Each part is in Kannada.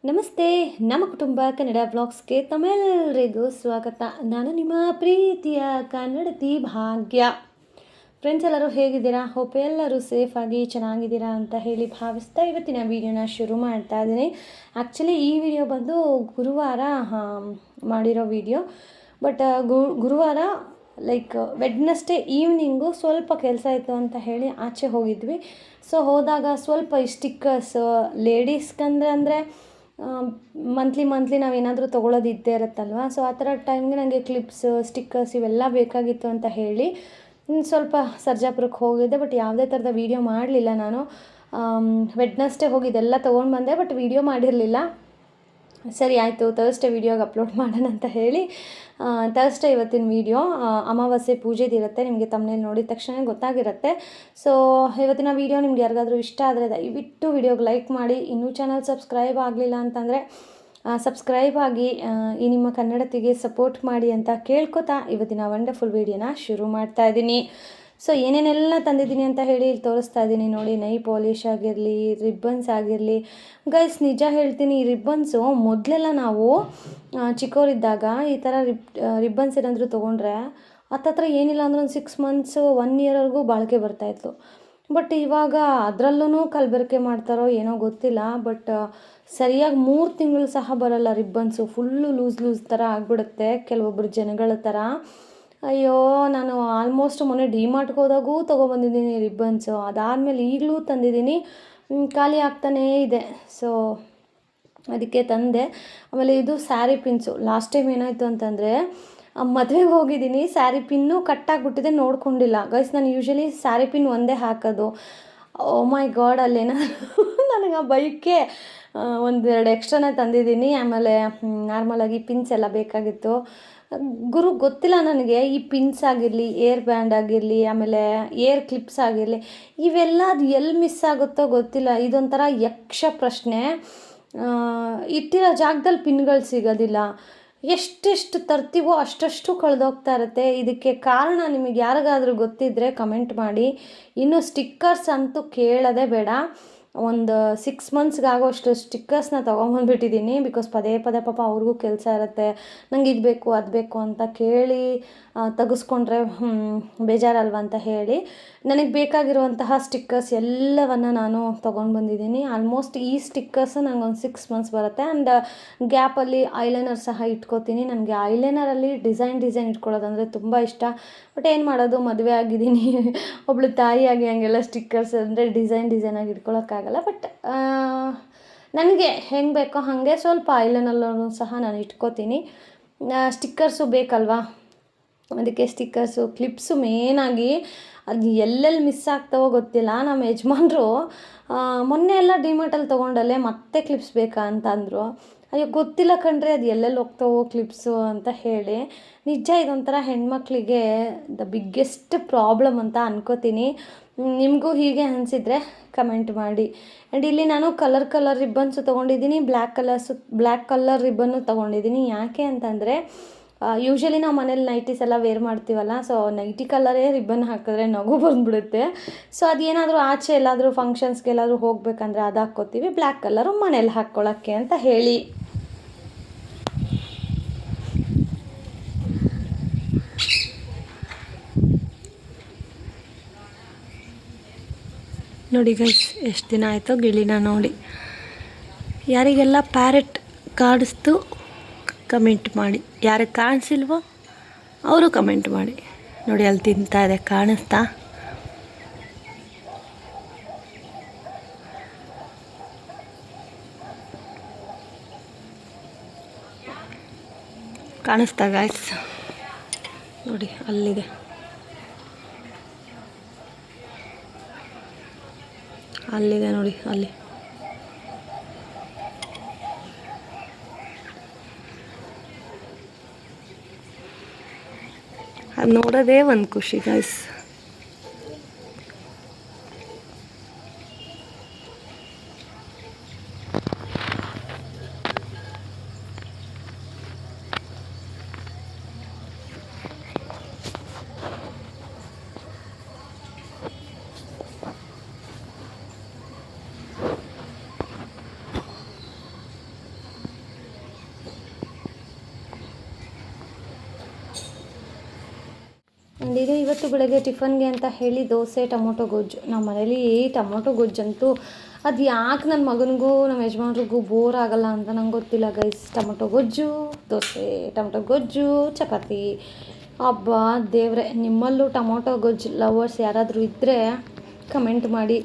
ನಮಸ್ತೆ, ನಮ್ಮ ಕುಟುಂಬ ಕನ್ನಡ ವ್ಲಾಗ್ಸ್ಗೆ ತಮ್ಮೆಲ್ಲರಿಗೂ ಸ್ವಾಗತ. ನಾನು ನಿಮ್ಮ ಪ್ರೀತಿಯ ಕನ್ನಡತಿ ಭಾಗ್ಯ. ಫ್ರೆಂಡ್ಸ್, ಎಲ್ಲರೂ ಹೇಗಿದ್ದೀರಾ? ಹೋಪ್ ಎಲ್ಲರೂ ಸೇಫಾಗಿ ಚೆನ್ನಾಗಿದ್ದೀರಾ ಅಂತ ಹೇಳಿ ಭಾವಿಸ್ತಾ ಇವತ್ತಿನ ವೀಡಿಯೋನ ಶುರು ಮಾಡ್ತಾ ಇದ್ದೀನಿ. ಆ್ಯಕ್ಚುಲಿ ಈ ವಿಡಿಯೋ ಬಂದು ಗುರುವಾರ ಮಾಡಿರೋ ವಿಡಿಯೋ. ಬಟ್ ಗುರುವಾರ ಲೈಕ್ ವೆಡ್ನೆಸ್ಡೇ ಈವ್ನಿಂಗು ಸ್ವಲ್ಪ ಕೆಲಸ ಇತ್ತು ಅಂತ ಹೇಳಿ ಆಚೆ ಹೋಗಿದ್ವಿ. ಸೊ ಹೋದಾಗ ಸ್ವಲ್ಪ ಈ ಸ್ಟಿಕ್ಕರ್ಸ್ ಲೇಡೀಸ್ಗಂದರೆ ಮಂತ್ಲಿ ನಾವೇನಾದರೂ ತೊಗೊಳೋದು ಇದ್ದೇ ಇರುತ್ತಲ್ವ. ಸೊ ಆ ಥರ ಟೈಮ್ಗೆ ನನಗೆ ಕ್ಲಿಪ್ಸ್, ಸ್ಟಿಕ್ಕರ್ಸ್ ಇವೆಲ್ಲ ಬೇಕಾಗಿತ್ತು ಅಂತ ಹೇಳಿ ಸ್ವಲ್ಪ ಸರ್ಜಾಪುರಕ್ಕೆ ಹೋಗಿದ್ದೆ. ಬಟ್ ಯಾವುದೇ ಥರದ ವೀಡಿಯೋ ಮಾಡಲಿಲ್ಲ. ನಾನು ವೆಡ್ನೆಸ್ಡೇ ಹೋಗಿದ್ದೆಲ್ಲ ತೊಗೊಂಡು ಬಂದೆ, ಬಟ್ ವೀಡಿಯೋ ಮಾಡಿರಲಿಲ್ಲ. ಸರಿ ಆಯಿತು, ಥರ್ಸ್ಡೇ ವೀಡಿಯೋಗೆ ಅಪ್ಲೋಡ್ ಮಾಡೋಣ ಅಂತ ಹೇಳಿ ಥರ್ಸ್ಡೇ ಇವತ್ತಿನ ವೀಡಿಯೋ ಅಮಾವಾಸ್ಯೆ ಪೂಜೆದಿರುತ್ತೆ. ನಿಮಗೆ ತಮ್ಮನೇಲಿ ನೋಡಿದ ತಕ್ಷಣ ಗೊತ್ತಾಗಿರುತ್ತೆ. ಸೊ ಇವತ್ತಿನ ವೀಡಿಯೋ ನಿಮ್ಗೆ ಯಾರಿಗಾದರೂ ಇಷ್ಟ ಆದರೆ ದಯವಿಟ್ಟು ವೀಡಿಯೋಗೆ ಲೈಕ್ ಮಾಡಿ. ಇನ್ನೂ ಚಾನಲ್ ಸಬ್ಸ್ಕ್ರೈಬ್ ಆಗಲಿಲ್ಲ ಅಂತಂದರೆ ಸಬ್ಸ್ಕ್ರೈಬ್ ಆಗಿ ಈ ನಿಮ್ಮ ಕನ್ನಡತಿಗೆ ಸಪೋರ್ಟ್ ಮಾಡಿ ಅಂತ ಕೇಳ್ಕೊತಾ ಇವತ್ತಿನ ವಂಡರ್ಫುಲ್ ವೀಡಿಯೋನ ಶುರು ಮಾಡ್ತಾ ಇದ್ದೀನಿ. ಸೊ ಏನೇನೆಲ್ಲ ತಂದಿದ್ದೀನಿ ಅಂತ ಹೇಳಿ ಇಲ್ಲಿ ತೋರಿಸ್ತಾ ಇದ್ದೀನಿ ನೋಡಿ. ನೈ ಪಾಲಿಷ್ ಆಗಿರಲಿ, ರಿಬ್ಬನ್ಸ್ ಆಗಿರಲಿ. ಗೈಸ್, ನಿಜ ಹೇಳ್ತೀನಿ, ಈ ರಿಬ್ಬನ್ಸು ಮೊದಲೆಲ್ಲ ನಾವು ಚಿಕ್ಕವರಿದ್ದಾಗ ಈ ಥರ ರಿಬ್ಬನ್ಸ್ ಏನಾದರೂ ತೊಗೊಂಡ್ರೆ ಹತ್ತತ್ರ ಏನಿಲ್ಲ ಅಂದ್ರೆ ಒಂದು 6 months 1 yearವರೆಗೂ ಬಾಳಿಕೆ ಬರ್ತಾಯಿತ್ತು. ಬಟ್ ಇವಾಗ ಅದರಲ್ಲೂ ಕಲಬೆರಕೆ ಮಾಡ್ತಾರೋ ಏನೋ ಗೊತ್ತಿಲ್ಲ. ಬಟ್ ಸರಿಯಾಗಿ 3 ತಿಂಗಳು ಸಹ ಬರೋಲ್ಲ ರಿಬ್ಬನ್ಸು. ಫುಲ್ಲು ಲೂಸ್ ಥರ ಆಗಿಬಿಡುತ್ತೆ ಕೆಲವೊಬ್ಬರು ಜನಗಳ ಥರ. ಅಯ್ಯೋ, ನಾನು ಆಲ್ಮೋಸ್ಟ್ ಮೊನ್ನೆ ಡಿಮಾರ್ಟ್ಗೆ ಹೋದಾಗೂ ತೊಗೊಬಂದಿದ್ದೀನಿ ರಿಬ್ಬನ್ಸು. ಅದಾದಮೇಲೆ ಈಗಲೂ ತಂದಿದ್ದೀನಿ, ಖಾಲಿ ಆಗ್ತಾನೇ ಇದೆ. ಸೊ ಅದಕ್ಕೆ ತಂದೆ. ಆಮೇಲೆ ಇದು ಸ್ಯಾರಿ ಪಿನ್ಸು. ಲಾಸ್ಟ್ ಟೈಮ್ ಏನಾಯಿತು ಅಂತಂದರೆ ಮದುವೆಗೆ ಹೋಗಿದ್ದೀನಿ, ಸ್ಯಾರಿ ಪಿನ್ನು ಕಟ್ಟಾಗಿಬಿಟ್ಟಿದೆ, ನೋಡ್ಕೊಂಡಿಲ್ಲ. ಗೈಸ್, ನಾನು ಯೂಶ್ವಲಿ ಸ್ಯಾರಿ ಪಿನ್ ಒಂದೇ ಹಾಕೋದು. ಓ ಮೈ ಗಾಡ್, ಅಲ್ಲೇನಾದರೂ ನನಗೆ ಆ ಬೈಕ್ಗೆ 1-2 ಎಕ್ಸ್ಟ್ರಾನೇ ತಂದಿದ್ದೀನಿ. ಆಮೇಲೆ ನಾರ್ಮಲಾಗಿ ಪಿನ್ಸ್ ಎಲ್ಲ ಬೇಕಾಗಿತ್ತು. ಗೊತ್ತಿಲ್ಲ ನನಗೆ ಈ ಪಿನ್ಸ್ ಆಗಿರಲಿ, ಏರ್ ಬ್ಯಾಂಡ್ ಆಗಿರಲಿ, ಆಮೇಲೆ ಏರ್ ಕ್ಲಿಪ್ಸ್ ಆಗಿರಲಿ, ಇವೆಲ್ಲ ಅದು ಎಲ್ಲಿ ಮಿಸ್ ಆಗುತ್ತೋ ಗೊತ್ತಿಲ್ಲ. ಇದೊಂಥರ ಯಕ್ಷ ಪ್ರಶ್ನೆ. ಇಟ್ಟಿರೋ ಜಾಗದಲ್ಲಿ ಪಿನ್ಗಳು ಸಿಗೋದಿಲ್ಲ. ಎಷ್ಟೆಷ್ಟು ತರ್ತೀವೋ ಅಷ್ಟಷ್ಟು ಕಳೆದೋಗ್ತಾ ಇರುತ್ತೆ. ಇದಕ್ಕೆ ಕಾರಣ ನಿಮಗೆ ಯಾರಿಗಾದರೂ ಗೊತ್ತಿದ್ದರೆ ಕಮೆಂಟ್ ಮಾಡಿ. ಇನ್ನು ಸ್ಟಿಕ್ಕರ್ಸ್ ಅಂತೂ ಕೇಳೋದೇ ಬೇಡ. ಒಂದು 6 monthsಗೆ ಆಗೋಷ್ಟು ಸ್ಟಿಕ್ಕರ್ಸ್ನ ತೊಗೊಂಬಂದ್ಬಿಟ್ಟಿದ್ದೀನಿ. ಬಿಕಾಸ್ ಪದೇ ಪಾಪ ಅವ್ರಿಗೂ ಕೆಲಸ ಇರುತ್ತೆ, ನಂಗೆ ಇದು ಬೇಕು ಅದು ಬೇಕು ಅಂತ ಕೇಳಿ ತೆಗೆಸ್ಕೊಂಡ್ರೆ ಬೇಜಾರಲ್ವ ಅಂತ ಹೇಳಿ ನನಗೆ ಬೇಕಾಗಿರುವಂತಹ ಸ್ಟಿಕ್ಕರ್ಸ್ ಎಲ್ಲವನ್ನು ನಾನು ತೊಗೊಂಡು ಬಂದಿದ್ದೀನಿ. ಆಲ್ಮೋಸ್ಟ್ ಈ ಸ್ಟಿಕ್ಕರ್ಸ್ ನನಗೊಂದು 6 months ಬರುತ್ತೆ. ಆ್ಯಂಡ್ ಗ್ಯಾಪಲ್ಲಿ ಐಲೈನರ್ ಸಹ ಇಟ್ಕೋತೀನಿ. ನನಗೆ ಐಲೈನರಲ್ಲಿ ಡಿಸೈನ್ ಇಟ್ಕೊಳ್ಳೋದಂದರೆ ತುಂಬ ಇಷ್ಟ. ಬಟ್ ಏನು ಮಾಡೋದು, ಮದುವೆ ಆಗಿದ್ದೀನಿ, ಒಬ್ಳು ತಾಯಿಯಾಗಿ ಹಂಗೆಲ್ಲ ಸ್ಟಿಕ್ಕರ್ಸ್ ಅಂದರೆ ಡಿಸೈನಾಗಿ ಇಟ್ಕೊಳ್ಳೋಕ್ಕಾಗಲ್ಲ. ಬಟ್ ನನಗೆ ಹೆಂಗೆ ಬೇಕೋ ಹಾಗೆ ಸ್ವಲ್ಪ ಐಲೈನಲ್ಲೂ ಸಹ ನಾನು ಇಟ್ಕೋತೀನಿ. ಸ್ಟಿಕ್ಕರ್ಸು ಬೇಕಲ್ವಾ, ಅದಕ್ಕೆ ಸ್ಟಿಕ್ಕರ್ಸು, ಕ್ಲಿಪ್ಸು ಮೇನಾಗಿ. ಅದು ಎಲ್ಲೆಲ್ಲಿ ಮಿಸ್ ಆಗ್ತಾವೋ ಗೊತ್ತಿಲ್ಲ. ನಮ್ಮ ಯಜಮಾನ್ರು ಮೊನ್ನೆ ಎಲ್ಲ ಡಿಮಾರ್ಟಲ್ಲಿ ತೊಗೊಂಡಲ್ಲೇ ಮತ್ತೆ ಕ್ಲಿಪ್ಸ್ ಬೇಕಾ ಅಂತ ಅಂದರು. ಅಯ್ಯೋ, ಗೊತ್ತಿಲ್ಲ ಕಣ್ರಿ ಅದು ಎಲ್ಲೆಲ್ಲಿ ಹೋಗ್ತಾವೋ ಕ್ಲಿಪ್ಸು ಅಂತ ಹೇಳಿ. ನಿಜ ಇದೊಂಥರ ಹೆಣ್ಮಕ್ಳಿಗೆ ದ ಬಿಗ್ಗೆಸ್ಟ್ ಪ್ರಾಬ್ಲಮ್ ಅಂತ ಅನ್ಕೋತೀನಿ. ನಿಮಗೂ ಹೀಗೆ ಅನಿಸಿದರೆ ಕಮೆಂಟ್ ಮಾಡಿ. ಆ್ಯಂಡ್ ಇಲ್ಲಿ ನಾನು ಕಲರ್ ರಿಬ್ಬನ್ಸು ತೊಗೊಂಡಿದ್ದೀನಿ, ಬ್ಲ್ಯಾಕ್ ಕಲರ್ ರಿಬ್ಬನ್ನು ತೊಗೊಂಡಿದ್ದೀನಿ. ಯಾಕೆ ಅಂತಂದರೆ ಯೂಶ್ವಲಿ ನಾವು ಮನೇಲಿ ನೈಟೀಸ್ ಎಲ್ಲ ವೇರ್ ಮಾಡ್ತೀವಲ್ಲ. ಸೊ ನೈಟಿ ಕಲರೇ ರಿಬ್ಬನ್ ಹಾಕಿದ್ರೆ ನಗು ಬಂದುಬಿಡುತ್ತೆ. ಸೊ ಅದೇನಾದರೂ ಆಚೆ ಎಲ್ಲಾದರೂ ಫಂಕ್ಷನ್ಸ್ಗೆ ಎಲ್ಲಾದರೂ ಹೋಗಬೇಕಂದ್ರೆ ಅದು ಹಾಕ್ಕೋತೀವಿ. ಬ್ಲ್ಯಾಕ್ ಕಲರು ಮನೇಲಿ ಹಾಕ್ಕೊಳ್ಳೋಕ್ಕೆ ಅಂತ ಹೇಳಿ. ನೋಡಿ ಗೈಸ್, ಎಷ್ಟು ದಿನ ಆಯಿತು ಗಿಳಿನ ನೋಡಿ. ಯಾರಿಗೆಲ್ಲ ಪ್ಯಾರೆಟ್ ಕಾಣಿಸ್ತು ಕಮೆಂಟ್ ಮಾಡಿ, ಯಾರಿಗೆ ಕಾಣಿಸಿಲ್ವೋ ಅವರು ಕಮೆಂಟ್ ಮಾಡಿ. ನೋಡಿ ಅಲ್ಲಿ ತಿಂತಾ ಇದೆ, ಕಾಣಿಸ್ತಾ? ಕಾಣಿಸ್ತಾ ಗೈಸ್? ನೋಡಿ ಅಲ್ಲಿದೆ, ನೋಡಿ ಅಲ್ಲಿ. ಅದು ನೋಡೋದೇ ಒಂದು ಖುಷಿ ಗೈಸ್. ಬಂದಿದ್ದೀನಿ. ಇವತ್ತು ಬೆಳಗ್ಗೆ ಟಿಫನ್ಗೆ ಅಂತ ಹೇಳಿ ದೋಸೆ ಟೊಮೊಟೊ ಗೊಜ್ಜು. ನಮ್ಮ ಮನೇಲಿ ಟೊಮೊಟೊ ಗೊಜ್ಜಂತೂ ಅದು ಯಾಕೆ ನನ್ನ ಮಗನಿಗೂ ನಮ್ಮ ಯಜಮಾನ್ರಿಗೂ ಬೋರ್ ಆಗಲ್ಲ ಅಂತ ನಂಗೆ ಗೊತ್ತಿಲ್ಲ ಗೈಸ್. ಟೊಮೊಟೊ ಗೊಜ್ಜು, ದೋಸೆ, ಟೊಮೊಟೊ ಗೊಜ್ಜು, ಚಪಾತಿ. ಅಬ್ಬಾ ದೇವ್ರೆ, ನಿಮ್ಮಲ್ಲೂ ಟೊಮೊಟೊ ಗೊಜ್ಜು ಲವರ್ಸ್ ಯಾರಾದರೂ ಇದ್ದರೆ ಕಮೆಂಟ್ ಮಾಡಿ.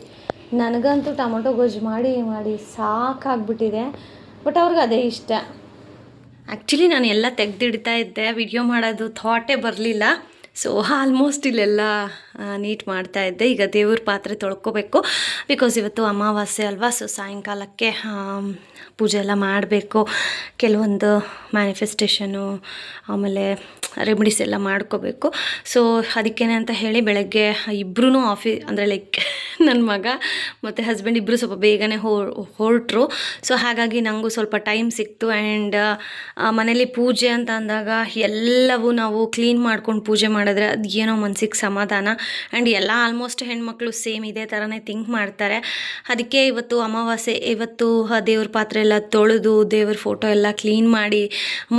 ನನಗಂತೂ ಟೊಮೊಟೊ ಗೊಜ್ಜು ಮಾಡಿ ಮಾಡಿ ಸಾಕಾಗ್ಬಿಟ್ಟಿದೆ. ಬಟ್ ಅವ್ರಿಗೆ ಅದೇ ಇಷ್ಟ. ಆ್ಯಕ್ಚುಲಿ ನಾನು ಎಲ್ಲ ತೆಗೆದಿಡ್ತಾ ಇದ್ದೆ, ವಿಡಿಯೋ ಮಾಡೋದು ಥಾಟೇ ಬರಲಿಲ್ಲ. ಸೊ ಆಲ್ಮೋಸ್ಟ್ ಇಲ್ಲೆಲ್ಲ ನೀಟ್ ಮಾಡ್ತಾಯಿದ್ದೆ. ಈಗ ದೇವ್ರ ಪಾತ್ರೆ ತೊಳ್ಕೊಬೇಕು, ಬಿಕಾಸ್ ಇವತ್ತು ಅಮಾವಾಸ್ಯೆ ಅಲ್ವಾ. ಸೊ ಸಾಯಂಕಾಲಕ್ಕೆ ಪೂಜೆ ಎಲ್ಲ ಮಾಡಬೇಕು. ಕೆಲವೊಂದು ಮ್ಯಾನಿಫೆಸ್ಟೇಷನು ಆಮೇಲೆ ರೆಮಿಡೀಸ್ ಎಲ್ಲ ಮಾಡ್ಕೋಬೇಕು. ಸೊ ಅದಕ್ಕೇನೆ ಅಂತ ಹೇಳಿ ಬೆಳಗ್ಗೆ ಇಬ್ಬರೂ ಅಂದರೆ ಲೈಕ್ ನನ್ನ ಮಗ ಮತ್ತು ಹಸ್ಬೆಂಡ್ ಇಬ್ಬರು ಸ್ವಲ್ಪ ಬೇಗನೆ ಹೊರಟ್ರು. ಸೊ ಹಾಗಾಗಿ ನನಗೂ ಸ್ವಲ್ಪ ಟೈಮ್ ಸಿಕ್ತು. ಆ್ಯಂಡ್ ಮನೇಲಿ ಪೂಜೆ ಅಂತ ಅಂದಾಗ ಎಲ್ಲವೂ ನಾವು ಕ್ಲೀನ್ ಮಾಡ್ಕೊಂಡು ಪೂಜೆ ಮಾಡಿದ್ರೆ ಅದು ಏನೋ ಮನಸ್ಸಿಗೆ ಸಮಾಧಾನ. ಆ್ಯಂಡ್ ಎಲ್ಲ ಆಲ್ಮೋಸ್ಟ್ ಹೆಣ್ಮಕ್ಳು ಸೇಮ್ ಇದೇ ಥರನೇ ಥಿಂಕ್ ಮಾಡ್ತಾರೆ. ಅದಕ್ಕೆ ಇವತ್ತು ಅಮಾವಾಸ್ಯೆ, ಇವತ್ತು ದೇವ್ರ ಪಾತ್ರೆ ಎಲ್ಲ ತೊಳೆದು ದೇವ್ರ ಫೋಟೋ ಎಲ್ಲ ಕ್ಲೀನ್ ಮಾಡಿ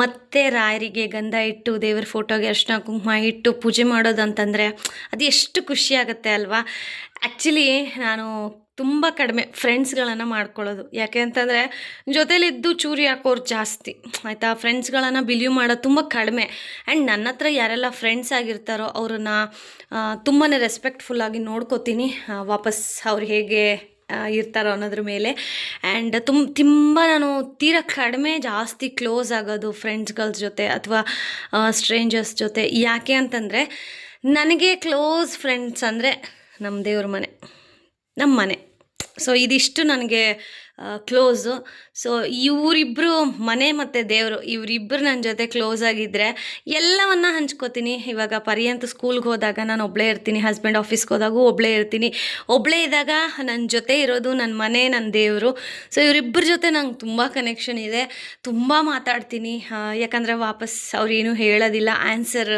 ಮತ್ತು ರಾಯರಿಗೆ ಗಂಧ ಇಟ್ಟು ದೇವ್ರ ಫೋಟೋಗೆ ಅರ್ಶಿನ ಕುಂಕುಮ ಇಟ್ಟು ಪೂಜೆ ಮಾಡೋದಂತಂದರೆ ಅದು ಎಷ್ಟು ಖುಷಿ ಆಗುತ್ತೆ ಅಲ್ವಾ. ಆ್ಯಕ್ಚುಲಿ ನಾನು ತುಂಬ ಕಡಿಮೆ ಫ್ರೆಂಡ್ಸ್ಗಳನ್ನು ಮಾಡ್ಕೊಳ್ಳೋದು. ಯಾಕೆ ಅಂತಂದರೆ ಜೊತೇಲಿದ್ದು ಚೂರಿ ಹಾಕೋರು ಜಾಸ್ತಿ, ಆಯಿತಾ. ಫ್ರೆಂಡ್ಸ್ಗಳನ್ನು ಬಿಲೀವ್ ಮಾಡೋದು ತುಂಬ ಕಡಿಮೆ. ಆ್ಯಂಡ್ ನನ್ನ ಹತ್ರ ಯಾರೆಲ್ಲ ಫ್ರೆಂಡ್ಸ್ ಆಗಿರ್ತಾರೋ ಅವ್ರನ್ನ ತುಂಬಾ ರೆಸ್ಪೆಕ್ಟ್ಫುಲ್ಲಾಗಿ ನೋಡ್ಕೋತೀನಿ. ವಾಪಸ್ ಅವ್ರು ಹೇಗೆ ಇರ್ತಾರೋ ಅನ್ನೋದ್ರ ಮೇಲೆ. ಆ್ಯಂಡ್ ತುಂಬ ನಾನು ತೀರಾ ಕಡಿಮೆ ಜಾಸ್ತಿ ಕ್ಲೋಸ್ ಆಗೋದು ಫ್ರೆಂಡ್ಸ್ಗಳ ಜೊತೆ ಅಥವಾ ಸ್ಟ್ರೇಂಜರ್ಸ್ ಜೊತೆ. ಯಾಕೆ ಅಂತಂದರೆ ನನಗೆ ಕ್ಲೋಸ್ ಫ್ರೆಂಡ್ಸ್ ಅಂದರೆ ನಮ್ಮ ದೇವ್ರ ಮನೆ, ನಮ್ಮ ಮನೆ. ಸೊ ಇದಿಷ್ಟು ನನಗೆ ಕ್ಲೋಸು. ಸೊ ಇವರಿಬ್ಬರು, ಮನೆ ಮತ್ತು ದೇವರು, ಇವರಿಬ್ಬರು ನನ್ನ ಜೊತೆ ಕ್ಲೋಸ್ ಆಗಿದ್ದರೆ ಎಲ್ಲವನ್ನ ಹಂಚ್ಕೋತೀನಿ. ಇವಾಗ ಪರ್ಯಂತ ಸ್ಕೂಲ್ಗೆ ಹೋದಾಗ ನಾನು ಒಬ್ಬಳೇ ಇರ್ತೀನಿ, ಹಸ್ಬೆಂಡ್ ಆಫೀಸ್ಗೆ ಹೋದಾಗೂ ಒಬ್ಬಳೇ ಇರ್ತೀನಿ. ಒಬ್ಬಳೇ ಇದ್ದಾಗ ನನ್ನ ಜೊತೆ ಇರೋದು ನನ್ನ ಮನೆ, ನನ್ನ ದೇವರು. ಸೊ ಇವರಿಬ್ಬರ ಜೊತೆ ನಂಗೆ ತುಂಬ ಕನೆಕ್ಷನ್ ಇದೆ, ತುಂಬ ಮಾತಾಡ್ತೀನಿ. ಯಾಕಂದರೆ ವಾಪಸ್ ಅವ್ರೇನು ಹೇಳೋದಿಲ್ಲ, ಆನ್ಸರ್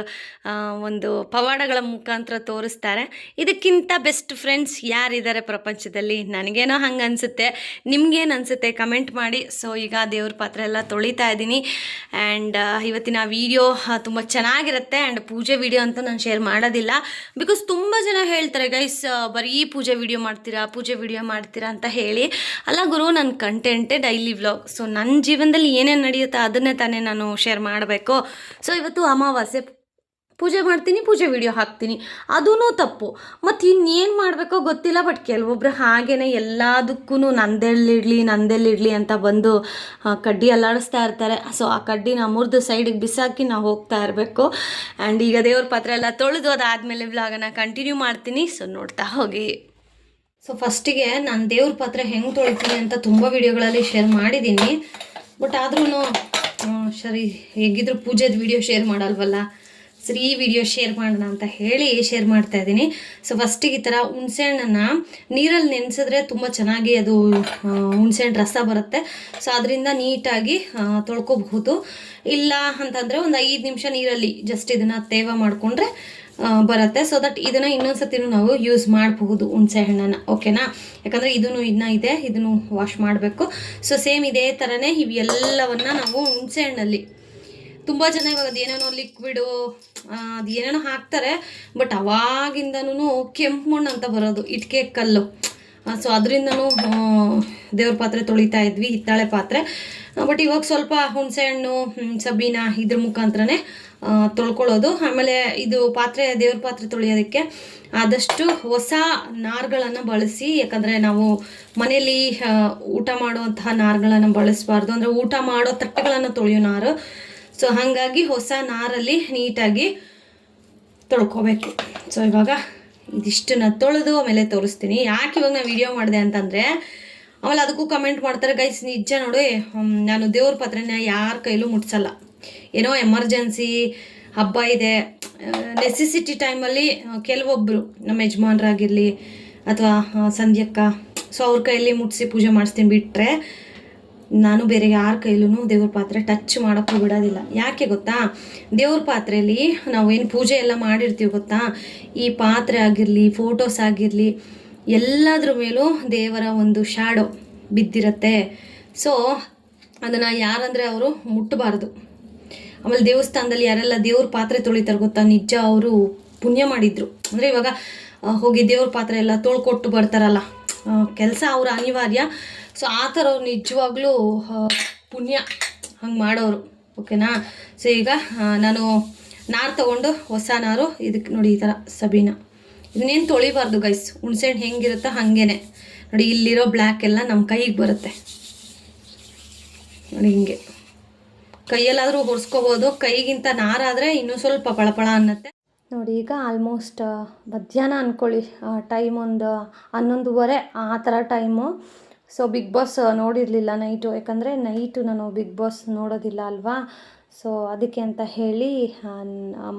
ಒಂದು ಪವಾಡಗಳ ಮುಖಾಂತರ ತೋರಿಸ್ತಾರೆ. ಇದಕ್ಕಿಂತ ಬೆಸ್ಟ್ ಫ್ರೆಂಡ್ಸ್ ಯಾರಿದ್ದಾರೆ ಪ್ರಪಂಚದಲ್ಲಿ? ನನಗೇನೋ ಹಂಗೆ ಅನಿಸುತ್ತೆ. ನಿಮ್ಗೇನು ಅನಿಸುತ್ತೆ ಕಮೆಂಟ್ ಮಾಡಿ. ಸೊ ಈಗ ದೇವ್ರ ಪಾತ್ರೆ ಎಲ್ಲ ತೊಳಿತಾ ಇದ್ದೀನಿ. ಆ್ಯಂಡ್ ಇವತ್ತಿನ ವೀಡಿಯೋ ತುಂಬ ಚೆನ್ನಾಗಿರುತ್ತೆ. ಆ್ಯಂಡ್ ಪೂಜೆ ವೀಡಿಯೋ ಅಂತೂ ನಾನು ಶೇರ್ ಮಾಡೋದಿಲ್ಲ, ಬಿಕಾಸ್ ತುಂಬ ಜನ ಹೇಳ್ತಾರೆ ಗೈಸ್ ಬರೀ ಪೂಜೆ ವೀಡಿಯೋ ಮಾಡ್ತೀರಾ ಅಂತ ಹೇಳಿ. ಅಲ್ಲ ಗುರು, ನನ್ನ ಕಂಟೆಂಟೇ ಡೈಲಿ ವ್ಲಾಗ್. ಸೊ ನನ್ನ ಜೀವನದಲ್ಲಿ ಏನೇನು ನಡೆಯುತ್ತೆ ಅದನ್ನೇ ತಾನೇ ನಾನು ಶೇರ್ ಮಾಡಬೇಕು. ಸೊ ಇವತ್ತು ಅಮಾವಾಸ್ಯೆ, ಪೂಜೆ ಮಾಡ್ತೀನಿ, ಪೂಜೆ ವೀಡಿಯೋ ಹಾಕ್ತೀನಿ, ಅದೂ ತಪ್ಪು. ಮತ್ತು ಇನ್ನೇನು ಮಾಡಬೇಕೋ ಗೊತ್ತಿಲ್ಲ. ಬಟ್ ಕೆಲವೊಬ್ರು ಹಾಗೇ ಎಲ್ಲದಕ್ಕೂ ನಂದೆಲ್ಲಿಡಲಿ ಅಂತ ಬಂದು ಕಡ್ಡಿ ಅಲ್ಲಾಡಿಸ್ತಾ ಇರ್ತಾರೆ. ಸೊ ಆ ಕಡ್ಡಿನ ಮುರಿದು ಸೈಡಿಗೆ ಬಿಸಾಕಿ ನಾವು ಹೋಗ್ತಾ ಇರಬೇಕು. ಆ್ಯಂಡ್ ಈಗ ದೇವ್ರ ಪಾತ್ರೆ ಎಲ್ಲ ತೊಳೆದು ಅದಾದಮೇಲೆ ವ್ಲಾಗನ್ನು ಕಂಟಿನ್ಯೂ ಮಾಡ್ತೀನಿ. ಸೊ ನೋಡ್ತಾ ಹೋಗಿ. ಸೊ ಫಸ್ಟಿಗೆ ನಾನು ದೇವ್ರ ಪಾತ್ರೆ ಹೆಂಗೆ ತೊಳಿತೀನಿ ಅಂತ ತುಂಬ ವೀಡಿಯೋಗಳಲ್ಲಿ ಶೇರ್ ಮಾಡಿದ್ದೀನಿ. ಬಟ್ ಆದ್ರೂ ಸರಿ, ಹೇಗಿದ್ರು ಪೂಜೆದ ವೀಡಿಯೋ ಶೇರ್ ಮಾಡಲ್ವಲ್ಲ, ಸರಿ ಈ ವಿಡಿಯೋ ಶೇರ್ ಮಾಡೋಣ ಅಂತ ಹೇಳಿ ಶೇರ್ ಮಾಡ್ತಾ ಇದ್ದೀನಿ. ಸೊ ಫಸ್ಟಿಗೆ ಈ ಥರ ಹುಣಸೆಹಣ್ಣನ್ನು ನೀರಲ್ಲಿ ನೆನೆಸಿದ್ರೆ ತುಂಬ ಚೆನ್ನಾಗಿ ಅದು ಹುಣಸೆಹಣ್ಣು ರಸ ಬರುತ್ತೆ. ಸೊ ಅದರಿಂದ ನೀಟಾಗಿ ತೊಳ್ಕೊಬಹುದು. ಇಲ್ಲ ಅಂತಂದರೆ ಒಂದು 5 ನಿಮಿಷ ನೀರಲ್ಲಿ ಜಸ್ಟ್ ಇದನ್ನು ತೇವ ಮಾಡಿಕೊಂಡ್ರೆ ಬರುತ್ತೆ. ಸೊ ದಟ್ ಇದನ್ನು ಇನ್ನೊಂದು ಸತಿನೂ ನಾವು ಯೂಸ್ ಮಾಡಬಹುದು ಹುಣಸೆ ಹಣ್ಣನ್ನು, ಓಕೆನಾ. ಯಾಕಂದರೆ ಇದನ್ನು ವಾಶ್ ಮಾಡಬೇಕು. ಸೊ ಸೇಮ್ ಇದೇ ಥರನೇ ಇವೆಲ್ಲವನ್ನು ನಾವು ಹುಣಸೆ ಹಣ್ಣಲ್ಲಿ ತುಂಬ ಜನ ಇವಾಗ ಅದೇನೇನೋ ಲಿಕ್ವಿಡು ಅದು ಏನೇನೋ ಹಾಕ್ತಾರೆ. ಬಟ್ ಅವಾಗಿಂದನೂ ಕೆಂಪು ಮಣ್ಣು ಅಂತ ಬರೋದು, ಇಟ್ಕೆ ಕಲ್ಲು. ಸೊ ಅದರಿಂದನೂ ದೇವ್ರ ಪಾತ್ರೆ ತೊಳಿತಾ ಇದ್ವಿ, ಹಿತ್ತಾಳೆ ಪಾತ್ರೆ. ಬಟ್ ಇವಾಗ ಸ್ವಲ್ಪ ಹುಣಸೆಹಣ್ಣು, ಸಬೀನ ಇದ್ರ ಮುಖಾಂತರನೇ ತೊಳ್ಕೊಳ್ಳೋದು. ಆಮೇಲೆ ಇದು ದೇವ್ರ ಪಾತ್ರೆ ತೊಳೆಯೋದಕ್ಕೆ ಆದಷ್ಟು ಹೊಸ ನಾರುಗಳನ್ನು ಬಳಸಿ. ಯಾಕಂದರೆ ನಾವು ಮನೇಲಿ ಊಟ ಮಾಡುವಂತಹ ನಾರುಗಳನ್ನು ಬಳಸಬಾರ್ದು. ಅಂದರೆ ಊಟ ಮಾಡೋ ತಟ್ಟೆಗಳನ್ನು ತೊಳೆಯೋ ನಾರು. ಸೊ ಹಾಗಾಗಿ ಹೊಸ ನಾರಲ್ಲಿ ನೀಟಾಗಿ ತೊಳ್ಕೊಬೇಕು. ಸೊ ಇವಾಗ ಇದಿಷ್ಟನ್ನ ತೊಳೆದು ಆಮೇಲೆ ತೋರಿಸ್ತೀನಿ. ಯಾಕೆ ಇವಾಗ ನಾನು ವಿಡಿಯೋ ಮಾಡಿದೆ ಅಂತಂದರೆ, ಆಮೇಲೆ ಅದಕ್ಕೂ ಕಮೆಂಟ್ ಮಾಡ್ತಾರೆ ಗೈಸ್, ನಿಜ ನೋಡಿ ನಾನು ದೇವ್ರ ಪಾತ್ರೆನ ಯಾರ ಕೈಲೂ ಮುಟ್ಸಲ್ಲ. ಏನೋ ಎಮರ್ಜೆನ್ಸಿ ಹಬ್ಬ ಇದೆ, ನೆಸೆಸಿಟಿ ಟೈಮಲ್ಲಿ ಕೆಲವೊಬ್ಬರು ನಮ್ಮ ಯಜಮಾನ್ರಾಗಿರಲಿ ಅಥವಾ ಸಂಧ್ಯಕ್ಕ, ಸೊ ಅವ್ರ ಕೈಯಲ್ಲಿ ಮುಟ್ಟಿಸಿ ಪೂಜೆ ಮಾಡಿಸ್ತೀನಿ. ಬಿಟ್ಟರೆ ನಾನು ಬೇರೆ ಯಾರ ಕೈಲೂ ದೇವ್ರ ಪಾತ್ರೆ ಟಚ್ ಮಾಡೋಕ್ಕೂ ಬಿಡೋದಿಲ್ಲ. ಯಾಕೆ ಗೊತ್ತಾ, ದೇವ್ರ ಪಾತ್ರೆಯಲ್ಲಿ ನಾವೇನು ಪೂಜೆ ಎಲ್ಲ ಮಾಡಿರ್ತೀವಿ ಗೊತ್ತಾ, ಈ ಪಾತ್ರೆ ಆಗಿರಲಿ, ಫೋಟೋಸ್ ಆಗಿರಲಿ, ಎಲ್ಲದ್ರ ಮೇಲೂ ದೇವರ ಒಂದು ಶಾಡೋ ಬಿದ್ದಿರುತ್ತೆ. ಸೊ ಅದನ್ನು ಯಾರಂದರೆ ಅವರು ಮುಟ್ಟಬಾರ್ದು. ಆಮೇಲೆ ದೇವಸ್ಥಾನದಲ್ಲಿ ಯಾರೆಲ್ಲ ದೇವ್ರ ಪಾತ್ರೆ ತೊಳಿತಾರೆ ಗೊತ್ತಾ, ನಿಜ ಅವರು ಪುಣ್ಯ ಮಾಡಿದ್ರು. ಅಂದರೆ ಇವಾಗ ಹೋಗಿ ದೇವ್ರ ಪಾತ್ರೆ ಎಲ್ಲ ತೊಳ್ಕೊಟ್ಟು ಬರ್ತಾರಲ್ಲ, ಕೆಲಸ ಅವ್ರ ಅನಿವಾರ್ಯ. ಸೊ ಆ ಥರ ಅವ್ರು ನಿಜವಾಗ್ಲೂ ಪುಣ್ಯ ಹಂಗೆ ಮಾಡೋರು. ಓಕೆನಾ. ಸೊ ಈಗ ನಾನು ನಾರು ತೊಗೊಂಡು ಹೊಸ ನಾರು ಇದಕ್ಕೆ ನೋಡಿ ಈ ಥರ ಸಬೀನ ಇದನ್ನೇನು ತೊಳಿಬಾರ್ದು ಗೈಸ್. ಹುಣ್ಸೆಹಣ್ಣು ಹೆಂಗಿರುತ್ತೋ ಹಾಗೇ ನೋಡಿ, ಇಲ್ಲಿರೋ ಬ್ಲ್ಯಾಕ್ ಎಲ್ಲ ನಮ್ಮ ಕೈಗೆ ಬರುತ್ತೆ ನೋಡಿ. ಹಿಂಗೆ ಕೈಯಲ್ಲಾದರೂ ಹೊರಿಸ್ಕೋಬೋದು, ಕೈಗಿಂತ ನಾರಾದರೆ ಇನ್ನೂ ಸ್ವಲ್ಪ ಪಳಪಳ ಅನ್ನತ್ತೆ ನೋಡಿ. ಈಗ ಆಲ್ಮೋಸ್ಟ್ ಮಧ್ಯಾಹ್ನ ಅಂದ್ಕೊಳ್ಳಿ, ಟೈಮ್ ಒಂದು 11:30 ಆ ಥರ ಟೈಮು. ಸೊ ಬಿಗ್ ಬಾಸ್ ನೋಡಿರಲಿಲ್ಲ ನೈಟು, ಯಾಕಂದರೆ ನೈಟು ನಾನು ಬಿಗ್ ಬಾಸ್ ನೋಡೋದಿಲ್ಲ ಅಲ್ವಾ. ಸೊ ಅದಕ್ಕೆ ಅಂತ ಹೇಳಿ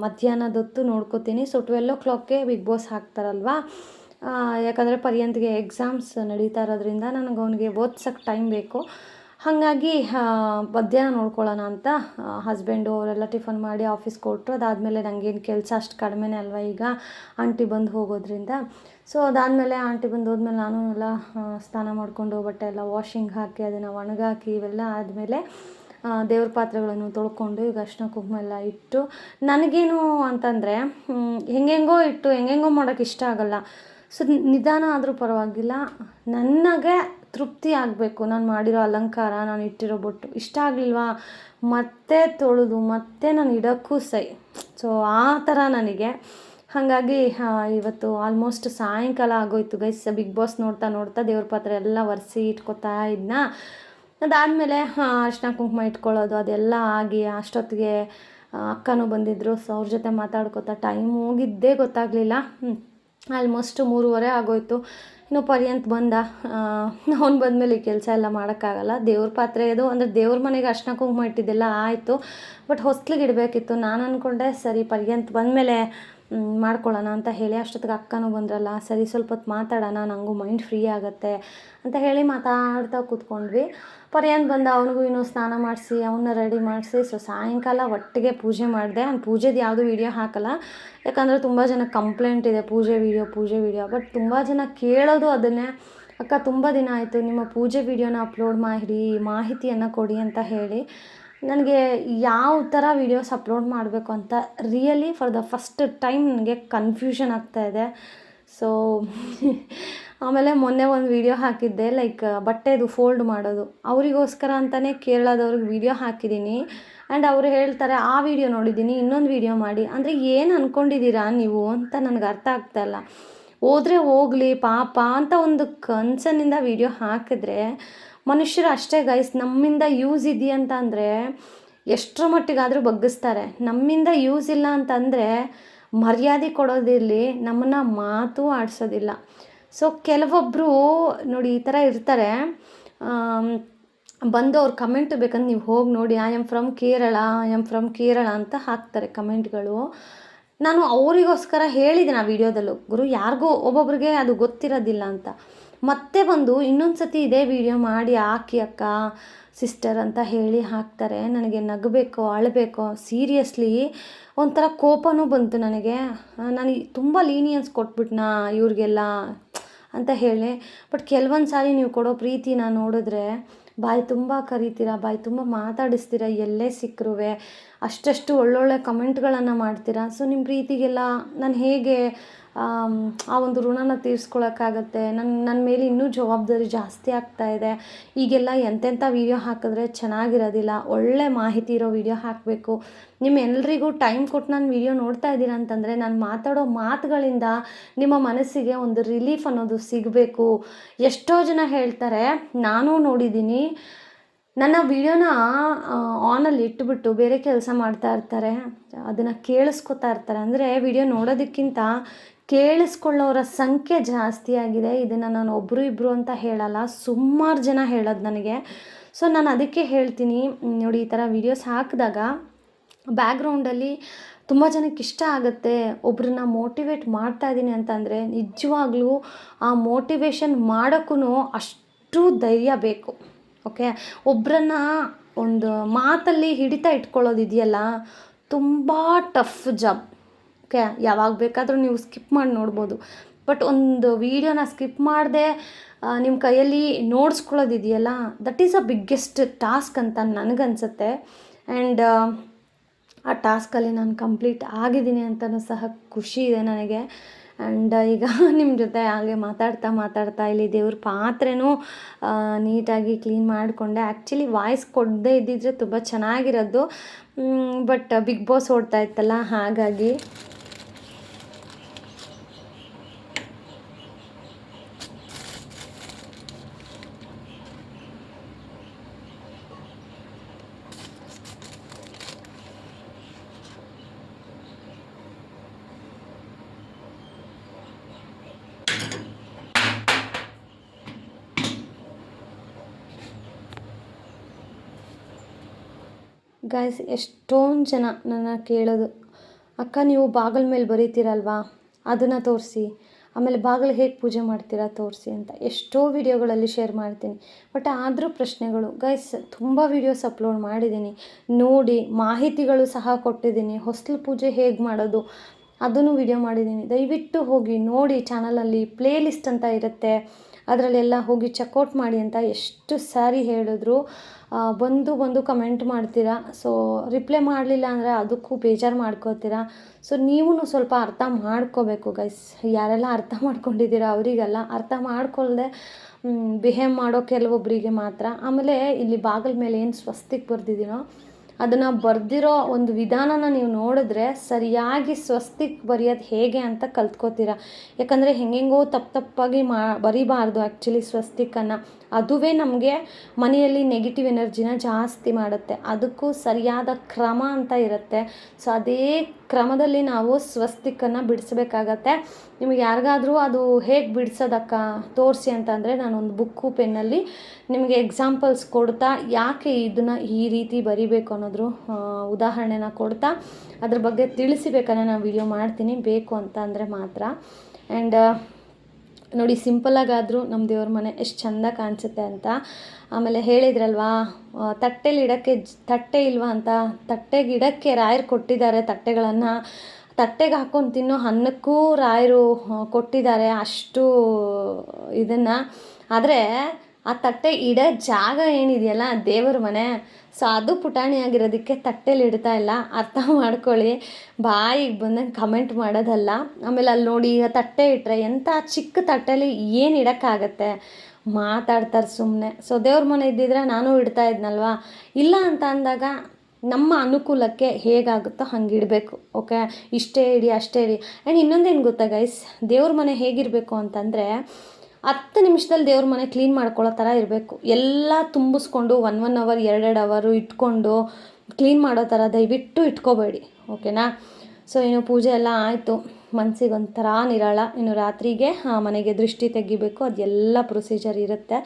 ಮಧ್ಯಾಹ್ನದೊತ್ತು ನೋಡ್ಕೋತೀನಿ. ಸೊ 12 o'clockಗೆ ಬಿಗ್ ಬಾಸ್ ಹಾಕ್ತಾರಲ್ವ, ಯಾಕಂದರೆ ಪರ್ಯಂತ್ಗೆ ಎಕ್ಸಾಮ್ಸ್ ನಡೀತಾ ಇರೋದ್ರಿಂದ ನನಗೆ ಅವನಿಗೆ ಓದ್ಸೋಕ್ಕೆ ಟೈಮ್ ಬೇಕು. ಹಾಗಾಗಿ ಮಧ್ಯಾಹ್ನ ನೋಡ್ಕೊಳ್ಳೋಣ ಅಂತ ಹಸ್ಬೆಂಡು ಅವರೆಲ್ಲ ಟಿಫನ್ ಮಾಡಿ ಆಫೀಸ್ಗೆ ಕೊಟ್ಟರು. ಅದಾದಮೇಲೆ ನನಗೇನು ಕೆಲಸ ಅಷ್ಟು ಕಡಿಮೆನೇ ಅಲ್ವ ಈಗ, ಆಂಟಿ ಬಂದು ಹೋಗೋದ್ರಿಂದ. ಸೊ ಅದಾದಮೇಲೆ ಆಂಟಿ ಬಂದು ಹೋದ್ಮೇಲೆ ನಾನು ಎಲ್ಲ ಸ್ನಾನ ಮಾಡಿಕೊಂಡು ಬಟ್ಟೆ ಎಲ್ಲ ವಾಷಿಂಗ್ ಹಾಕಿ ಅದನ್ನು ಒಣಗಾಕಿ ಇವೆಲ್ಲ ಆದಮೇಲೆ ದೇವ್ರ ಪಾತ್ರೆಗಳನ್ನು ತೊಳ್ಕೊಂಡು ಈಗ ಅರಿಶಿನ ಕುಂಕುಮ ಎಲ್ಲ ಇಟ್ಟು, ನನಗೇನು ಅಂತಂದರೆ ಹೆಂಗೆಂಗೋ ಇಟ್ಟು ಹೆಂಗೆಂಗೋ ಮಾಡೋಕ್ಕೆ ಇಷ್ಟ ಆಗೋಲ್ಲ. ಸೊ ನಿಧಾನ ಆದರೂ ಪರವಾಗಿಲ್ಲ, ನನಗೆ ತೃಪ್ತಿ ಆಗಬೇಕು. ನಾನು ಮಾಡಿರೋ ಅಲಂಕಾರ, ನಾನು ಇಟ್ಟಿರೋ ಬೊಟ್ಟು ಇಷ್ಟ ಆಗಲಿಲ್ವಾ ಮತ್ತೆ ತೊಳೆದು ಮತ್ತೆ ನಾನು ಇಡೋಕ್ಕೂ ಸೈ. ಸೊ ಆ ಥರ ನನಗೆ. ಹಾಗಾಗಿ ಇವತ್ತು ಆಲ್ಮೋಸ್ಟ್ ಸಾಯಂಕಾಲ ಆಗೋಯ್ತು ಗೈಸ್. ಬಿಗ್ ಬಾಸ್ ನೋಡ್ತಾ ನೋಡ್ತಾ ದೇವ್ರ ಪಾತ್ರೆ ಎಲ್ಲ ಒರೆಸಿ ಇಟ್ಕೊತಾ ಇದ್ನ. ಅದಾದಮೇಲೆ ಅರಿಶಿನ ಕುಂಕುಮ ಇಟ್ಕೊಳ್ಳೋದು ಅದೆಲ್ಲ ಆಗಿ ಅಷ್ಟೊತ್ತಿಗೆ ಅಕ್ಕನೂ ಬಂದಿದ್ದರು. ಸೊ ಅವ್ರ ಜೊತೆ ಮಾತಾಡ್ಕೊತಾ ಟೈಮ್ ಹೋಗಿದ್ದೇ ಗೊತ್ತಾಗಲಿಲ್ಲ. ಆಲ್ಮೋಸ್ಟ್ 3:30 ಆಗೋಯ್ತು. ಇನ್ನು ಪರ್ಯಂತ್ ಬಂದ. ಅವ್ನು ಬಂದಮೇಲೆ ಈ ಕೆಲಸ ಎಲ್ಲ ಮಾಡೋಕ್ಕಾಗಲ್ಲ. ದೇವ್ರ ಪಾತ್ರೆ ಇದು ಅಂದರೆ ದೇವ್ರ ಮನೆಗೆ ಅರಿಶಿನ ಕುಂಕುಮ ಇಟ್ಟಿದ್ದೆಲ್ಲ ಆಯಿತು, ಬಟ್ ಹೊಸ್ಲಿಗೆ ಇಡಬೇಕಿತ್ತು. ನಾನು ಅಂದ್ಕೊಂಡೆ ಸರಿ ಪರ್ಯಂತ್ ಬಂದಮೇಲೆ ಮಾಡ್ಕೊಳ್ಳೋಣ ಅಂತ ಹೇಳಿ. ಅಷ್ಟೊತ್ತಿಗೆ ಅಕ್ಕನೂ ಬಂದ್ರಲ್ಲ, ಸರಿ ಸ್ವಲ್ಪ ಹೊತ್ತು ಮಾತಾಡೋಣ, ನನಗೂ ಮೈಂಡ್ ಫ್ರೀ ಆಗುತ್ತೆ ಅಂತ ಹೇಳಿ ಮಾತಾಡ್ತಾ ಕೂತ್ಕೊಂಡ್ವಿ. ಪರ್ಯಂತ್ ಬಂದ, ಅವನಿಗೂ ಇನ್ನೂ ಸ್ನಾನ ಮಾಡಿಸಿ ಅವನ್ನ ರೆಡಿ ಮಾಡಿಸಿ. ಸೊ ಸಾಯಂಕಾಲ ಒಟ್ಟಿಗೆ ಪೂಜೆ ಮಾಡಿದೆ. ನಾನು ಪೂಜೆದು ಯಾವುದೂ ವೀಡಿಯೋ ಹಾಕಲ್ಲ, ಯಾಕಂದರೆ ತುಂಬ ಜನ ಕಂಪ್ಲೇಂಟ್ ಇದೆ ಪೂಜೆ ವೀಡಿಯೋ. ಬಟ್ ತುಂಬ ಜನ ಕೇಳೋದು ಅದನ್ನೇ, ಅಕ್ಕ ತುಂಬ ದಿನ ಆಯಿತು ನಿಮ್ಮ ಪೂಜೆ ವೀಡಿಯೋನ ಅಪ್ಲೋಡ್ ಮಾಡಿ ಮಾಹಿತಿಯನ್ನು ಕೊಡಿ ಅಂತ ಹೇಳಿ. ನನಗೆ ಯಾವ ಥರ ವೀಡಿಯೋಸ್ ಅಪ್ಲೋಡ್ ಮಾಡಬೇಕು ಅಂತ really for the first time ನನಗೆ ಕನ್ಫ್ಯೂಷನ್ ಆಗ್ತಾಯಿದೆ. ಸೊ ಆಮೇಲೆ ಮೊನ್ನೆ ಒಂದು ವೀಡಿಯೋ ಹಾಕಿದ್ದೆ, ಲೈಕ್ ಬಟ್ಟೆದು ಫೋಲ್ಡ್ ಮಾಡೋದು, ಅವರಿಗೋಸ್ಕರ ಅಂತಲೇ ಕೇರಳದವ್ರಿಗೆ ವೀಡಿಯೋ ಹಾಕಿದ್ದೀನಿ. ಆ್ಯಂಡ್ ಅವರು ಹೇಳ್ತಾರೆ ಆ ವಿಡಿಯೋ ನೋಡಿದ್ದೀನಿ, ಇನ್ನೊಂದು ವೀಡಿಯೋ ಮಾಡಿ. ಅಂದರೆ ಏನು ಅಂದ್ಕೊಂಡಿದ್ದೀರಾ ನೀವು ಅಂತ ನನಗೆ ಅರ್ಥ ಆಗ್ತಾಯಿಲ್ಲ. ಹೋದರೆ ಹೋಗಲಿ ಪಾಪ ಅಂತ ಒಂದು ಕನ್ಸನ್ನಿಂದ ವೀಡಿಯೋ ಹಾಕಿದ್ರೆ ಮನುಷ್ಯರು ಅಷ್ಟೇ ಗೈಸ್. ನಮ್ಮಿಂದ ಯೂಸ್ ಇದೆಯಂತ ಅಂದರೆ ಎಷ್ಟರ ಮಟ್ಟಿಗಾದರೂ ಬಗ್ಗಿಸ್ತಾರೆ. ನಮ್ಮಿಂದ ಯೂಸ್ ಇಲ್ಲ ಅಂತಂದರೆ ಮರ್ಯಾದೆ ಕೊಡೋದಿರಲಿ, ನಮ್ಮನ್ನು ಮಾತು ಆಡಿಸೋದಿಲ್ಲ. ಸೊ ಕೆಲವೊಬ್ಬರು ನೋಡಿ ಈ ಥರ ಇರ್ತಾರೆ, ಬಂದು ಅವ್ರ ಕಮೆಂಟ್ ಬೇಕಂದ್ರೆ ನೀವು ಹೋಗಿ ನೋಡಿ, ಐ ಆಮ್ ಫ್ರಮ್ ಕೇರಳ ಅಂತ ಹಾಕ್ತಾರೆ ಕಮೆಂಟ್ಗಳು. ನಾನು ಅವರಿಗೋಸ್ಕರ ಹೇಳಿದೆ ಆ ವಿಡಿಯೋದಲ್ಲೂ, ಗುರು ಯಾರಿಗೂ ಒಬ್ಬೊಬ್ರಿಗೆ ಅದು ಗೊತ್ತಿರೋದಿಲ್ಲ ಅಂತ. ಮತ್ತೆ ಬಂದು ಇನ್ನೊಂದು ಸತಿ ಇದೇ ವಿಡಿಯೋ ಮಾಡಿ ಹಾಕಿ ಅಕ್ಕ ಸಿಸ್ಟರ್ ಅಂತ ಹೇಳಿ ಹಾಕ್ತಾರೆ. ನನಗೆ ನಗಬೇಕೋ ಅಳಬೇಕೋ ಸೀರಿಯಸ್ಲಿ ಒಂಥರ ಕೋಪನೂ ಬಂತು ನನಗೆ. ನಾನು ತುಂಬ ಲೀನಿಯನ್ಸ್ ಕೊಟ್ಬಿಟ್ನಾ ಇವ್ರಿಗೆಲ್ಲ ಅಂತ ಹೇಳಿ. ಬಟ್ ಕೆಲವೊಂದು ಸಾರಿ ನೀವು ಕೊಡೋ ಪ್ರೀತಿನ ನೋಡಿದ್ರೆ ಬಾಯಿ ತುಂಬ ಕರಿತೀರಾ, ಬಾಯಿ ತುಂಬ ಮಾತಾಡಿಸ್ತೀರ, ಎಲ್ಲೇ ಸಿಕ್ಕರೂ ಅಷ್ಟಷ್ಟು ಒಳ್ಳೊಳ್ಳೆ ಕಮೆಂಟ್ಗಳನ್ನು ಮಾಡ್ತೀರಾ. ಸೊ ನಿಮ್ಮ ಪ್ರೀತಿಗೆಲ್ಲ ನಾನು ಹೇಗೆ ಆ ಒಂದು ಋಣನ ತೀರಿಸ್ಕೊಳಕ್ಕಾಗತ್ತೆ? ನನ್ನ ಮೇಲೆ ಇನ್ನೂ ಜವಾಬ್ದಾರಿ ಜಾಸ್ತಿ ಆಗ್ತಾಯಿದೆ. ಈಗೆಲ್ಲ ಎಂತೆಂಥ ವೀಡಿಯೋ ಹಾಕಿದ್ರೆ ಚೆನ್ನಾಗಿರೋದಿಲ್ಲ, ಒಳ್ಳೆ ಮಾಹಿತಿ ಇರೋ ವೀಡಿಯೋ ಹಾಕಬೇಕು. ನಿಮ್ಮೆಲ್ಲರಿಗೂ ಟೈಮ್ ಕೊಟ್ಟು ನಾನು ವೀಡಿಯೋ ನೋಡ್ತಾ ಇದ್ದೀರಾ ಅಂತಂದರೆ ನಾನು ಮಾತಾಡೋ ಮಾತುಗಳಿಂದ ನಿಮ್ಮ ಮನಸ್ಸಿಗೆ ಒಂದು ರಿಲೀಫ್ ಅನ್ನೋದು ಸಿಗಬೇಕು. ಎಷ್ಟೋ ಜನ ಹೇಳ್ತಾರೆ, ನಾನೂ ನೋಡಿದ್ದೀನಿ, ನನ್ನ ವೀಡಿಯೋನ ಆನಲ್ಲಿ ಇಟ್ಬಿಟ್ಟು ಬೇರೆ ಕೆಲಸ ಮಾಡ್ತಾ ಇರ್ತಾರೆ, ಅದನ್ನು ಕೇಳಿಸ್ಕೊತಾ ಇರ್ತಾರೆ. ಅಂದರೆ ವಿಡಿಯೋ ನೋಡೋದಕ್ಕಿಂತ ಕೇಳಿಸ್ಕೊಳ್ಳೋರ ಸಂಖ್ಯೆ ಜಾಸ್ತಿ ಆಗಿದೆ. ಇದನ್ನು ನಾನು ಒಬ್ಬರು ಇಬ್ಬರು ಅಂತ ಹೇಳಲ್ಲ, ಸುಮಾರು ಜನ ಹೇಳೋದು ನನಗೆ. ಸೊ ನಾನು ಅದಕ್ಕೆ ಹೇಳ್ತೀನಿ ನೋಡಿ, ಈ ಥರ ವೀಡಿಯೋಸ್ ಹಾಕಿದಾಗ ಬ್ಯಾಕ್ಗ್ರೌಂಡಲ್ಲಿ ತುಂಬ ಜನಕ್ಕೆ ಇಷ್ಟ ಆಗುತ್ತೆ, ಒಬ್ರನ್ನ ಮೋಟಿವೇಟ್ ಮಾಡ್ತಾಯಿದ್ದೀನಿ ಅಂತಂದರೆ ನಿಜವಾಗ್ಲೂ ಆ ಮೋಟಿವೇಶನ್ ಮಾಡೋಕ್ಕೂ ಅಷ್ಟು ಧೈರ್ಯ ಬೇಕು. ಓಕೆ, ಒಬ್ಬರನ್ನ ಒಂದು ಮಾತಲ್ಲಿ ಹಿಡಿತಾ ಇಟ್ಕೊಳ್ಳೋದಿದೆಯಲ್ಲ, ತುಂಬ ಟಫ್ ಜಾಬ್. ಓಕೆ, ಯಾವಾಗ ಬೇಕಾದರೂ ನೀವು ಸ್ಕಿಪ್ ಮಾಡಿ ನೋಡ್ಬೋದು. ಬಟ್ ಒಂದು ವೀಡಿಯೋನ ಸ್ಕಿಪ್ ಮಾಡದೆ ನಿಮ್ಮ ಕೈಯಲ್ಲಿ ನೋಡಿಸ್ಕೊಳ್ಳೋದಿದೆಯಲ್ಲ, that is a biggest task ಅಂತ ನನಗನ್ಸುತ್ತೆ. ಆ್ಯಂಡ್ ಆ ಟಾಸ್ಕಲ್ಲಿ ನಾನು ಕಂಪ್ಲೀಟ್ ಆಗಿದ್ದೀನಿ ಅಂತಲೂ ಸಹ ಖುಷಿ ಇದೆ ನನಗೆ. ಆ್ಯಂಡ್ ಈಗ ನಿಮ್ಮ ಜೊತೆ ಹಾಗೆ ಮಾತಾಡ್ತಾ ಇಲ್ಲಿ ದೇವ್ರ ಪಾತ್ರೆನೂ ನೀಟಾಗಿ ಕ್ಲೀನ್ ಮಾಡಿಕೊಂಡೆ. ಆ್ಯಕ್ಚುಲಿ ವಾಯ್ಸ್ ಕೊಡದೇ ಇದ್ದಿದ್ರೆ ತುಂಬ ಚೆನ್ನಾಗಿರೋದು, ಬಟ್ ಬಿಗ್ ಬಾಸ್ ಓಡ್ತಾ ಇತ್ತಲ್ಲ ಹಾಗಾಗಿ. ಗಾಯ್ಸ್, ಎಷ್ಟೊಂದು ಜನ ನನ್ನ ಕೇಳೋದು, ಅಕ್ಕ ನೀವು ಬಾಗಿಲ ಮೇಲೆ ಬರೀತೀರಲ್ವಾ ಅದನ್ನು ತೋರಿಸಿ, ಆಮೇಲೆ ಬಾಗಿಲು ಹೇಗೆ ಪೂಜೆ ಮಾಡ್ತೀರಾ ತೋರಿಸಿ ಅಂತ ಎಷ್ಟೋ ವಿಡಿಯೋಗಳಲ್ಲಿ ಶೇರ್ ಮಾಡ್ತೀನಿ. ಬಟ್ ಆದರೂ ಪ್ರಶ್ನೆಗಳು ಗೈಸ್, ತುಂಬ ವೀಡಿಯೋಸ್ ಅಪ್ಲೋಡ್ ಮಾಡಿದ್ದೀನಿ, ನೋಡಿ ಮಾಹಿತಿಗಳು ಸಹ ಕೊಟ್ಟಿದ್ದೀನಿ. ಹೊಸ್ಲು ಪೂಜೆ ಹೇಗೆ ಮಾಡೋದು ಅದನ್ನು ವಿಡಿಯೋ ಮಾಡಿದ್ದೀನಿ. ದಯವಿಟ್ಟು ಹೋಗಿ ನೋಡಿ, ಚಾನಲಲ್ಲಿ ಪ್ಲೇ ಲಿಸ್ಟ್ ಅಂತ ಇರುತ್ತೆ, ಅದರಲ್ಲೆಲ್ಲ ಹೋಗಿ ಚೆಕ್ಔಟ್ ಮಾಡಿ ಅಂತ ಎಷ್ಟು ಸಾರಿ ಹೇಳಿದ್ರು. ಬಂದು ಕಮೆಂಟ್ ಮಾಡ್ತೀರಾ. ಸೊ ರಿಪ್ಲೈ ಮಾಡಲಿಲ್ಲ ಅಂದರೆ ಅದಕ್ಕೂ ಬೇಜಾರು ಮಾಡ್ಕೋತೀರಾ. ಸೊ ನೀವೂ ಸ್ವಲ್ಪ ಅರ್ಥ ಮಾಡ್ಕೋಬೇಕು ಗೈಸ್. ಯಾರೆಲ್ಲ ಅರ್ಥ ಮಾಡ್ಕೊಂಡಿದ್ದೀರಾ ಅವರಿಗೆಲ್ಲ, ಅರ್ಥ ಮಾಡ್ಕೊಳ್ದೆ ಬಿಹೇವ್ ಮಾಡೋ ಕೆಲವೊಬ್ಬರಿಗೆ ಮಾತ್ರ. ಆಮೇಲೆ ಇಲ್ಲಿ ಬಾಗಿಲ ಮೇಲೆ ಏನು ಸ್ವಸ್ತಿಕ್ ಬರ್ದಿದ್ದೀನೋ ಅದನ್ನು ಬರೆದಿರೋ ಒಂದು ವಿಧಾನನ ನೀವು ನೋಡಿದ್ರೆ ಸರಿಯಾಗಿ ಸ್ವಸ್ತಿಕ್ ಬರೆಯೋದು ಹೇಗೆ ಅಂತ ಕಲ್ತ್ಕೋತೀರ. ಯಾಕಂದರೆ ಹೆಂಗೆಂಗೋ ತಪ್ಪಾಗಿ ಬರಿಬಾರ್ದು ಆ್ಯಕ್ಚುಲಿ ಸ್ವಸ್ತಿಕನ್ನು. ಅದುವೇ ನಮಗೆ ಮನೆಯಲ್ಲಿ ನೆಗೆಟಿವ್ ಎನರ್ಜಿನ ಜಾಸ್ತಿ ಮಾಡುತ್ತೆ. ಅದಕ್ಕೂ ಸರಿಯಾದ ಕ್ರಮ ಅಂತ ಇರುತ್ತೆ. ಸೊ ಅದೇ ಕ್ರಮದಲ್ಲಿ ನಾವು ಸ್ವಸ್ತಿಕನ್ನು ಬಿಡಿಸ್ಬೇಕಾಗತ್ತೆ. ನಿಮಗೆ ಯಾರಿಗಾದರೂ ಅದು ಹೇಗೆ ಬಿಡಿಸೋದಕ್ಕ ತೋರಿಸಿ ಅಂತಂದರೆ ನಾನೊಂದು ಬುಕ್ಕು ಪೆನ್ನಲ್ಲಿ ನಿಮಗೆ ಎಕ್ಸಾಂಪಲ್ಸ್ ಕೊಡ್ತಾ, ಯಾಕೆ ಇದನ್ನು ಈ ರೀತಿ ಬರಿಬೇಕು ಅನ್ನೋದ್ರ ಉದಾಹರಣೆನ ಕೊಡ್ತಾ ಅದ್ರ ಬಗ್ಗೆ ತಿಳಿಸಿಬೇಕಾದ್ರೆ ನಾನು ವಿಡಿಯೋ ಮಾಡ್ತೀನಿ, ಬೇಕು ಅಂತ ಅಂದರೆ ಮಾತ್ರ. ಆ್ಯಂಡ್ ನೋಡಿ, ಸಿಂಪಲ್ಲಾಗಾದರೂ ನಮ್ಮ ದೇವ್ರ ಮನೆ ಎಷ್ಟು ಚೆಂದ ಕಾಣಿಸುತ್ತೆ ಅಂತ. ಆಮೇಲೆ ಹೇಳಿದ್ರಲ್ವಾ ತಟ್ಟೆಲಿ ಇಡೋಕ್ಕೆ ತಟ್ಟೆ ಇಲ್ವಾ ಅಂತ. ತಟ್ಟೆಗಿಡಕ್ಕೆ ರಾಯರು ಕೊಟ್ಟಿದ್ದಾರೆ ತಟ್ಟೆಗಳನ್ನು. ತಟ್ಟೆಗೆ ಹಾಕ್ಕೊಂಡು ತಿನ್ನೋ ಅನ್ನಕ್ಕೂ ರಾಯರು ಕೊಟ್ಟಿದ್ದಾರೆ ಅಷ್ಟು ಇದನ್ನು. ಆದರೆ ಆ ತಟ್ಟೆ ಇಡೋ ಜಾಗ ಏನಿದೆಯಲ್ಲ ದೇವರ ಮನೆ, ಸೊ ಅದು ಪುಟಾಣಿಯಾಗಿರೋದಕ್ಕೆ ತಟ್ಟೆಲಿ ಇಡ್ತಾ ಇಲ್ಲ. ಅರ್ಥ ಮಾಡ್ಕೊಳ್ಳಿ, ಬಾಯಿಗೆ ಬಂದಂಗೆ ಕಮೆಂಟ್ ಮಾಡೋದಲ್ಲ. ಆಮೇಲೆ ಅಲ್ಲಿ ನೋಡಿ, ಈಗ ತಟ್ಟೆ ಇಟ್ಟರೆ ಎಂಥ ಚಿಕ್ಕ ತಟ್ಟೆಲಿ ಏನು ಇಡೋಕ್ಕಾಗತ್ತೆ, ಮಾತಾಡ್ತಾರೆ ಸುಮ್ಮನೆ. ಸೊ ದೇವ್ರ ಮನೆ ಇದ್ದಿದ್ರೆ ನಾನು ಇಡ್ತಾ ಇದ್ನಲ್ವಾ. ಇಲ್ಲ ಅಂತ ಅಂದಾಗ ನಮ್ಮ ಅನುಕೂಲಕ್ಕೆ ಹೇಗಾಗುತ್ತೋ ಹಂಗೆ ಇಡಬೇಕು. ಓಕೆ, ಇಷ್ಟೇ ಇಡಿ ಅಷ್ಟೇ ಇಡಿ. ಆ್ಯಂಡ್ ಇನ್ನೊಂದೇನು ಗೊತ್ತಾ ಗೈಸ್, ದೇವ್ರ ಮನೆ ಹೇಗಿರಬೇಕು ಅಂತಂದರೆ 10 ನಿಮಿಷದಲ್ಲಿ ದೇವ್ರ ಮನೆ ಕ್ಲೀನ್ ಮಾಡ್ಕೊಳ್ಳೋ ಥರ ಇರಬೇಕು. ಎಲ್ಲ ತುಂಬಿಸ್ಕೊಂಡು 1 ಅವರ್ 2 ಅವರು ಇಟ್ಕೊಂಡು ಕ್ಲೀನ್ ಮಾಡೋ ಥರ ದಯವಿಟ್ಟು ಇಟ್ಕೋಬೇಡಿ, ಓಕೆನಾ. ಸೊ ಇನ್ನು ಪೂಜೆ ಎಲ್ಲ ಆಯಿತು, ಮನಸ್ಸಿಗೆ ಒಂಥರ ನಿರಾಳ. ಇನ್ನು ರಾತ್ರಿಗೆ ಮನೆಗೆ ದೃಷ್ಟಿ ತೆಗಿಬೇಕು, ಅದೆಲ್ಲ ಪ್ರೊಸೀಜರ್ ಇರುತ್ತೆ.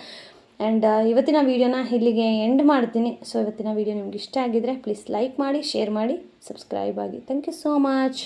ಆ್ಯಂಡ್ ಇವತ್ತಿನ ವೀಡಿಯೋನ ಇಲ್ಲಿಗೆ ಎಂಡ್ ಮಾಡ್ತೀನಿ. ಸೊ ಇವತ್ತಿನ ವೀಡಿಯೋ ನಿಮ್ಗೆ ಇಷ್ಟ ಆಗಿದ್ರೆ ಪ್ಲೀಸ್ ಲೈಕ್ ಮಾಡಿ, ಶೇರ್ ಮಾಡಿ, ಸಬ್ಸ್ಕ್ರೈಬ್ ಆಗಿ. Thank you so much.